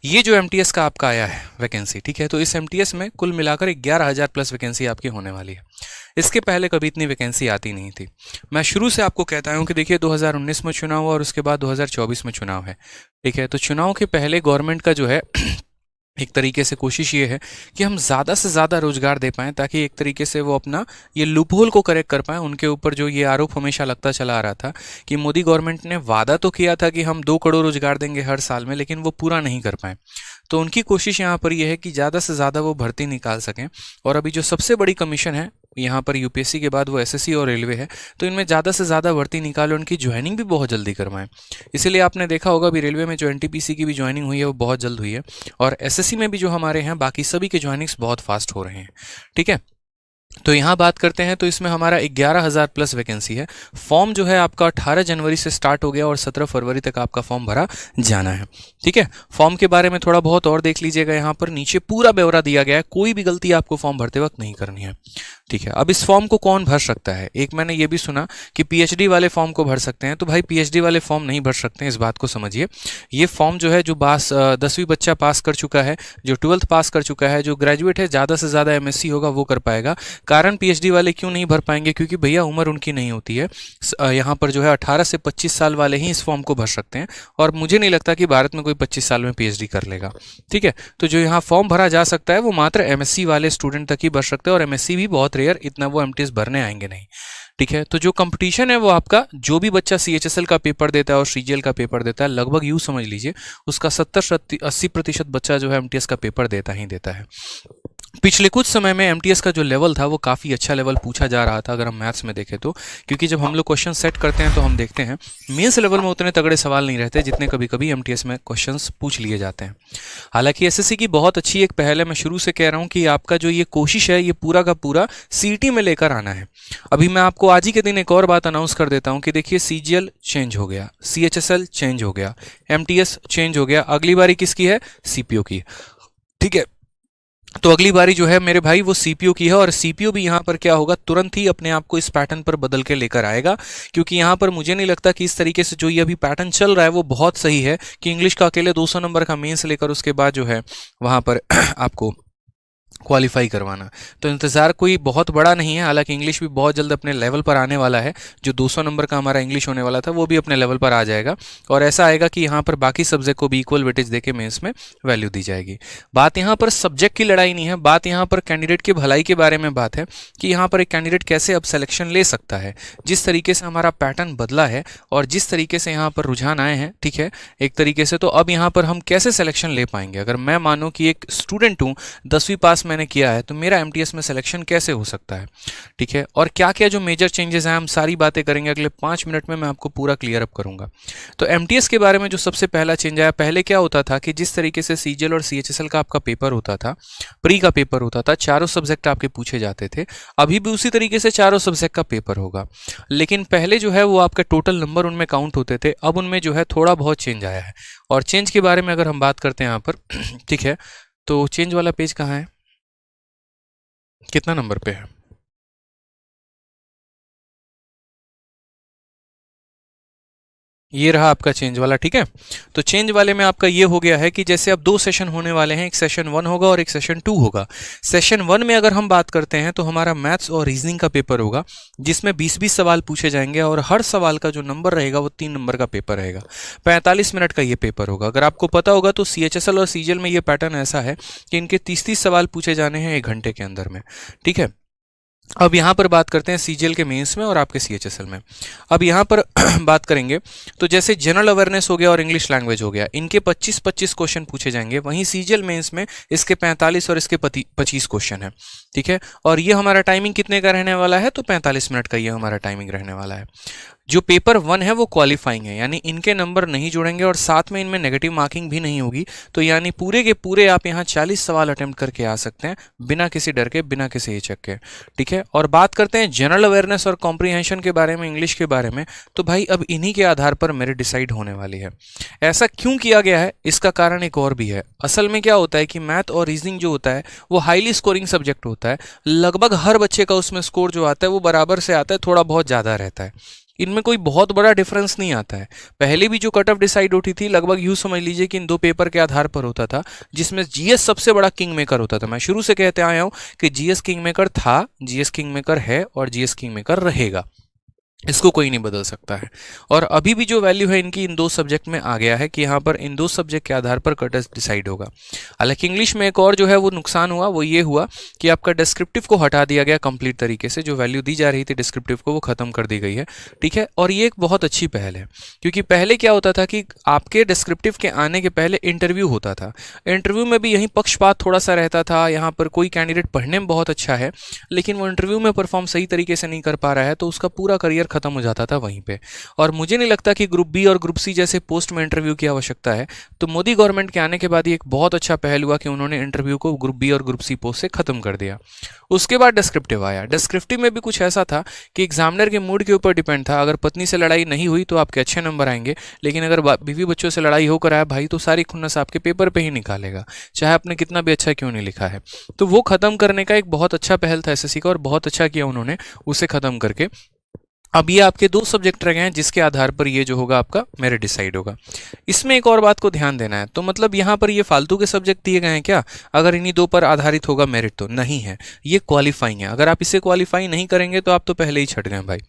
ये जो एमटीएस का आपका आया है वैकेंसी, ठीक है, तो इस एमटीएस में कुल मिलाकर 11,000 प्लस वैकेंसी आपकी होने वाली है। इसके पहले कभी इतनी वैकेंसी आती नहीं थी। मैं शुरू से आपको कहता हूं कि देखिए 2019 में चुनाव हुआ और उसके बाद 2024 में चुनाव है, ठीक है। तो चुनाव के पहले गवर्नमेंट का जो है एक तरीके से कोशिश ये है कि हम ज़्यादा से ज़्यादा रोजगार दे पाएँ, ताकि एक तरीके से वो अपना ये लूपहोल को करेक्ट कर पाएँ। उनके ऊपर जो ये आरोप हमेशा लगता चला आ रहा था कि मोदी गवर्नमेंट ने वादा तो किया था कि हम 2 करोड़ रोजगार देंगे हर साल में, लेकिन वो पूरा नहीं कर पाए। तो उनकी कोशिश यहाँ पर यह है कि ज़्यादा से ज़्यादा वो भर्ती निकाल सकें। और अभी जो सबसे बड़ी कमीशन है यहाँ पर यूपीएससी के बाद वो एसएससी और रेलवे है, तो इनमें ज़्यादा से ज़्यादा भर्ती निकालो, उनकी ज्वाइनिंग भी बहुत जल्दी करवाएं। इसीलिए आपने देखा होगा अभी रेलवे में जो एनटीपीसी की भी ज्वाइनिंग हुई है वो बहुत जल्द हुई है, और एसएससी में भी जो हमारे हैं बाकी सभी के ज्वाइनिंग्स बहुत फास्ट हो रहे हैं, ठीक है। तो यहाँ बात करते हैं, तो इसमें हमारा 11,000 प्लस वैकेंसी है। फॉर्म जो है आपका 18 जनवरी से स्टार्ट हो गया और 17 फरवरी तक आपका फॉर्म भरा जाना है, ठीक है। फॉर्म के बारे में थोड़ा बहुत और देख लीजिएगा, यहाँ पर नीचे पूरा ब्यौरा दिया गया है, कोई भी गलती आपको फॉर्म भरते वक्त नहीं करनी है, ठीक है। अब इस फॉर्म को कौन भर सकता है? एक मैंने ये भी सुना कि पीएचडी वाले फॉर्म को भर सकते हैं, तो भाई पीएचडी वाले फॉर्म नहीं भर सकते हैं, इस बात को समझिए। ये फॉर्म जो है जो 10वीं बच्चा पास कर चुका है, जो 12th पास कर चुका है, जो ग्रेजुएट है, ज़्यादा से ज़्यादा एमएससी होगा वो कर पाएगा। कारण पीएचडी वाले क्यों नहीं भर पाएंगे? क्योंकि भैया उम्र उनकी नहीं होती है। यहाँ पर जो है 18 से 25 साल वाले ही इस फॉर्म को भर सकते हैं, और मुझे नहीं लगता कि भारत में कोई 25 साल में पीएचडी कर लेगा, ठीक है। तो जो यहाँ फॉर्म भरा जा सकता है वो मात्र एमएससी वाले स्टूडेंट तक ही भर सकते हैं, और एमएससी भी बहुत रेयर, इतना वो एमटीएस भरने आएंगे नहीं, ठीक है। तो जो कंपटीशन है वो आपका, जो भी बच्चा सीएचएसएल का पेपर देता है और सीजीएल का पेपर देता है, लगभग यूँ समझ लीजिए उसका 70-80% बच्चा जो है एमटीएस का पेपर देता ही देता है। पिछले कुछ समय में एमटीएस का जो लेवल था वो काफ़ी अच्छा लेवल पूछा जा रहा था, अगर हम मैथ्स में देखें तो, क्योंकि जब हम लोग क्वेश्चन सेट करते हैं तो हम देखते हैं मेंस लेवल में उतने तगड़े सवाल नहीं रहते जितने कभी कभी एमटीएस में क्वेश्चंस पूछ लिए जाते हैं। हालांकि एसएससी की बहुत अच्छी एक पहल है, मैं शुरू से कह रहा हूँ कि आपका जो ये कोशिश है ये पूरा का पूरा सीईटी में लेकर आना है। अभी मैं आपको आज ही के दिन एक और बात अनाउंस कर देता हूँ कि देखिए सीजीएल चेंज हो गया, सीएचएसएल चेंज हो गया, एमटीएस चेंज हो गया, अगली बारी किसकी है? सीपीओ की, ठीक है। तो अगली बारी जो है मेरे भाई वो सीपीयू की है, और सीपीयू भी यहाँ पर क्या होगा, तुरंत ही अपने आप को इस पैटर्न पर बदल के लेकर आएगा। क्योंकि यहाँ पर मुझे नहीं लगता कि इस तरीके से जो ये अभी पैटर्न चल रहा है वो बहुत सही है कि इंग्लिश का अकेले 200 नंबर का मेंस लेकर उसके बाद जो है वहाँ पर आपको क्वालिफाई करवाना। तो इंतज़ार कोई बहुत बड़ा नहीं है, हालांकि इंग्लिश भी बहुत जल्द अपने लेवल पर आने वाला है। जो 200 नंबर का हमारा इंग्लिश होने वाला था वो भी अपने लेवल पर आ जाएगा, और ऐसा आएगा कि यहाँ पर बाकी सब्जेक्ट को भी इक्वल वेटेज देके मेंस में वैल्यू दी जाएगी। बात यहाँ पर सब्जेक्ट की लड़ाई नहीं है, बात यहाँ पर कैंडिडेट की भलाई के बारे में बात है कि यहाँ पर एक कैंडिडेट कैसे अब सिलेक्शन ले सकता है। जिस तरीके से हमारा पैटर्न बदला है और जिस तरीके से यहाँ पर रुझान आए हैं, ठीक है, एक तरीके से, तो अब यहाँ पर हम कैसे सिलेक्शन ले पाएंगे। अगर मैं मानो कि एक स्टूडेंट हूँ, 10वीं पास मैंने किया है, तो मेरा एमटीएस में सिलेक्शन कैसे हो सकता है, ठीक है, और क्या क्या जो मेजर चेंजेस हैं, हम सारी बातें करेंगे अगले 5 मिनट में, मैं आपको पूरा क्लियर अप करूंगा। तो एमटीएस के बारे में जो सबसे पहला चेंज आया, पहले क्या होता था कि जिस तरीके से सीजीएल और सीएचएसएल का आपका पेपर होता था, प्री का पेपर होता था, चारों सब्जेक्ट आपके पूछे जाते थे, अभी भी उसी तरीके से चारों सब्जेक्ट का पेपर होगा। लेकिन पहले जो है वो आपके टोटल नंबर उनमें काउंट होते थे, अब उनमें जो है थोड़ा बहुत चेंज आया है। और चेंज के बारे में अगर हम बात करते हैं यहाँ पर, ठीक है, तो चेंज वाला पेज कहाँ है, कितना नंबर पे है? ये रहा आपका चेंज वाला, ठीक है। तो चेंज वाले में आपका ये हो गया है कि जैसे अब 2 सेशन होने वाले हैं, एक सेशन 1 होगा और एक सेशन 2 होगा। सेशन 1 में अगर हम बात करते हैं तो हमारा मैथ्स और रीजनिंग का पेपर होगा, जिसमें 20-20 सवाल पूछे जाएंगे, और हर सवाल का जो नंबर रहेगा वो 3 नंबर का पेपर रहेगा। 45 मिनट का ये पेपर होगा। अगर आपको पता होगा तो सीएचएसएल और सीजीएल में ये पैटर्न ऐसा है कि इनके 30-30 सवाल पूछे जाने हैं 1 घंटे के अंदर में, ठीक है। अब यहाँ पर बात करते हैं सीजीएल के मेंस में और आपके सीएचएसएल में। अब यहाँ पर बात करेंगे तो जैसे जनरल अवेयरनेस हो गया और इंग्लिश लैंग्वेज हो गया, इनके 25-25 क्वेश्चन पूछे जाएंगे। वहीं सीजीएल मेंस में इसके 45 और इसके 25 क्वेश्चन है, ठीक है। और ये हमारा टाइमिंग कितने का रहने वाला है? तो 45 मिनट का ये हमारा टाइमिंग रहने वाला है। जो पेपर 1 है वो क्वालिफाइंग है, यानी इनके नंबर नहीं जुड़ेंगे और साथ में इनमें नेगेटिव मार्किंग भी नहीं होगी। तो यानी पूरे के पूरे आप यहाँ 40 सवाल अटेम्प्ट करके आ सकते हैं बिना किसी डर के, बिना किसी हिचक के, ठीक है। और बात करते हैं जनरल अवेयरनेस और कॉम्प्रीहेंशन के बारे में, इंग्लिश के बारे में, तो भाई अब इन्हीं के आधार पर मेरे डिसाइड होने वाली है। ऐसा क्यों किया गया है, इसका कारण एक और भी है। असल में क्या होता है कि मैथ और रीजनिंग जो होता है वो हाईली स्कोरिंग सब्जेक्ट होता है। लगभग हर बच्चे का उसमें स्कोर जो आता है वो बराबर से आता है, थोड़ा बहुत ज़्यादा रहता है, इनमें कोई बहुत बड़ा डिफरेंस नहीं आता है। पहले भी जो कट ऑफ डिसाइड होती थी लगभग यूँ समझ लीजिए कि इन दो पेपर के आधार पर होता था, जिसमें जीएस सबसे बड़ा किंग मेकर होता था। मैं शुरू से कहते आया हूँ कि जीएस किंग मेकर था, जीएस किंग मेकर है और जीएस किंग मेकर रहेगा, इसको कोई नहीं बदल सकता है। और अभी भी जो वैल्यू है इनकी इन दो सब्जेक्ट में आ गया है कि यहाँ पर इन दो सब्जेक्ट के आधार पर कट ऑफ डिसाइड होगा। हालांकि इंग्लिश में एक और जो है वो नुकसान हुआ, वो ये हुआ कि आपका डिस्क्रिप्टिव को हटा दिया गया कंप्लीट तरीके से, जो वैल्यू दी जा रही थी डिस्क्रिप्टिव को वो खत्म कर दी गई है। ठीक है, और ये एक बहुत अच्छी पहल है, क्योंकि पहले क्या होता था कि आपके डिस्क्रिप्टिव के आने के पहले इंटरव्यू होता था। इंटरव्यू में भी यही पक्षपात थोड़ा सा रहता था। यहाँ पर कोई कैंडिडेट पढ़ने में बहुत अच्छा है लेकिन वो इंटरव्यू में परफॉर्म सही तरीके से नहीं कर पा रहा है, तो उसका पूरा करियर खत्म हो जाता था वहीं पे। और मुझे नहीं लगता कि ग्रुप बी और ग्रुप सी जैसे पोस्ट में इंटरव्यू की आवश्यकता है। तो मोदी गवर्नमेंट के आने के बाद ये एक बहुत अच्छा पहल हुआ कि उन्होंने इंटरव्यू को ग्रुप बी और ग्रुप सी पोस्ट से खत्म कर दिया। उसके बाद डिस्क्रिप्टिव आया। डिस्क्रिप्टिव में भी कुछ ऐसा था कि एग्जामिनर के मूड के ऊपर डिपेंड था। अगर पत्नी से लड़ाई नहीं हुई तो आपके अच्छे नंबर आएंगे, लेकिन अगर बीवी बच्चों से लड़ाई होकर आया भाई तो सारी खुन्नस आपके पेपर पे ही निकालेगा, चाहे आपने कितना भी अच्छा क्यों नहीं लिखा है। तो वो खत्म करने का एक बहुत अच्छा पहल था एसएससी का और बहुत अच्छा किया उन्होंने उसे खत्म करके। अब ये आपके दो सब्जेक्ट रह गए हैं जिसके आधार पर ये जो होगा आपका मेरिट डिसाइड होगा। इसमें एक और बात को ध्यान देना है, तो मतलब यहाँ पर ये फालतू के सब्जेक्ट दिए गए हैं क्या? अगर इन्हीं दो पर आधारित होगा मेरिट, तो नहीं है, ये क्वालिफाइंग है। अगर आप इसे क्वालिफाई नहीं करेंगे तो आप तो पहले ही छट गए भाई।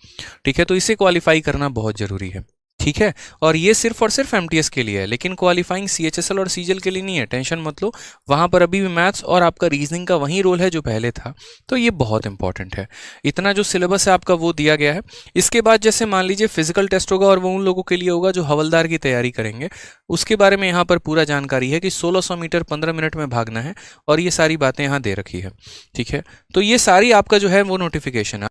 ठीक है, तो इसे क्वालिफाई करना बहुत जरूरी है। ठीक है, और ये सिर्फ और सिर्फ एमटीएस के लिए है, लेकिन क्वालिफाइंग सीएचएसएल और सीजीएल के लिए नहीं है, टेंशन मत लो। वहां पर अभी भी मैथ्स और आपका रीजनिंग का वही रोल है जो पहले था, तो ये बहुत इंपॉर्टेंट है। इतना जो सिलेबस है आपका वो दिया गया है। इसके बाद जैसे मान लीजिए फिजिकल टेस्ट होगा और वो उन लोगों के लिए होगा जो हवलदार की तैयारी करेंगे। उसके बारे में यहाँ पर पूरा जानकारी है कि 1600 मीटर 15 मिनट में भागना है और ये सारी बातें यहाँ दे रखी है। ठीक है, तो ये सारी आपका जो है वो नोटिफिकेशन है।